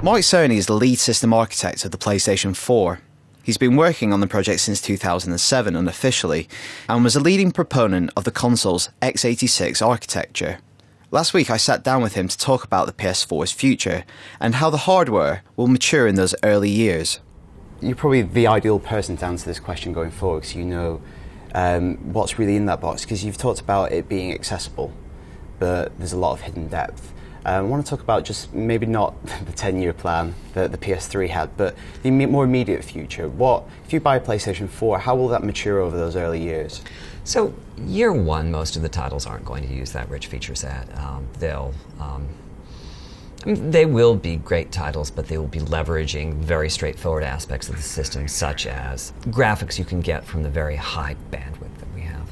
Mark Cerny is the lead system architect of the PlayStation 4. He's been working on the project since 2007 unofficially, and was a leading proponent of the console's x86 architecture. Last week I sat down with him to talk about the PS4's future, and how the hardware will mature in those early years. You're probably the ideal person to answer this question going forward, because you know what's really in that box, because you've talked about it being accessible, but there's a lot of hidden depth. I want to talk about just maybe not the 10-year plan that the PS3 had, but the more immediate future. If you buy a PlayStation 4, how will that mature over those early years? So, year one, most of the titles aren't going to use that rich feature set. They will be great titles, but they will be leveraging very straightforward aspects of the system, such as graphics you can get from the very high bandwidth that we have.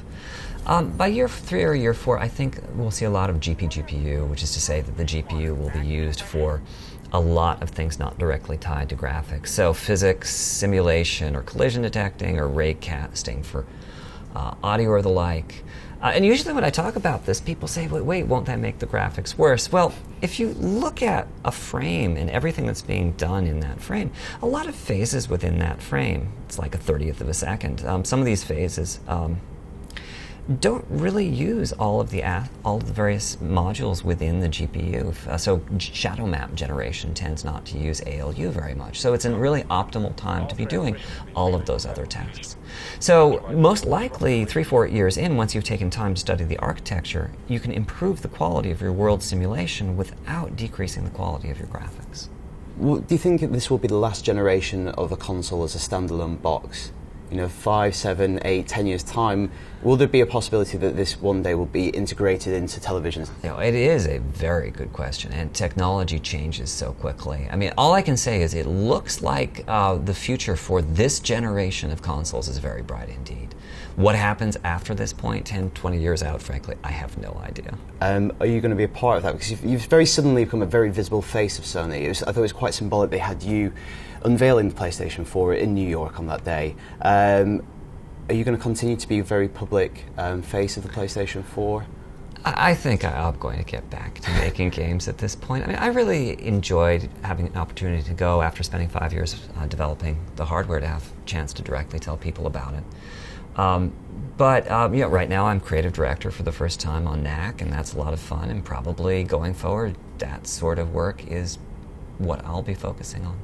By year 3 or year 4, I think we'll see a lot of GPU, which is to say that the GPU will be used for a lot of things not directly tied to graphics. So physics, simulation, or collision detecting, or ray casting for audio or the like. And usually when I talk about this, people say, wait, won't that make the graphics worse? Well, if you look at a frame and everything that's being done in that frame, a lot of phases within that frame, it's like a 1/30th of a second. Some of these phases don't really use all of the various modules within the GPU. So shadow map generation tends not to use ALU very much. So it's a really optimal time to be doing all of those other tasks. So most likely 3-4 years in, once you've taken time to study the architecture, you can improve the quality of your world simulation without decreasing the quality of your graphics. Well, do you think this will be the last generation of a console as a standalone box? 5, 7, 8, 10 years' time, will there be a possibility that this one day will be integrated into televisions? It is a very good question, and technology changes so quickly. I mean, all I can say is it looks like the future for this generation of consoles is very bright indeed. What happens after this point, 10, 20 years out, frankly, I have no idea. Are you going to be a part of that? Because you've very suddenly become a very visible face of Sony. I thought it was quite symbolic they had you unveiling the PlayStation 4 in New York on that day. Are you going to continue to be a very public face of the PlayStation 4? I think I'm going to get back to making games at this point. I mean, I really enjoyed having an opportunity to go after spending 5 years developing the hardware to have a chance to directly tell people about it. But right now I'm creative director for the first time on NAC, and that's a lot of fun, and probably going forward that sort of work is what I'll be focusing on.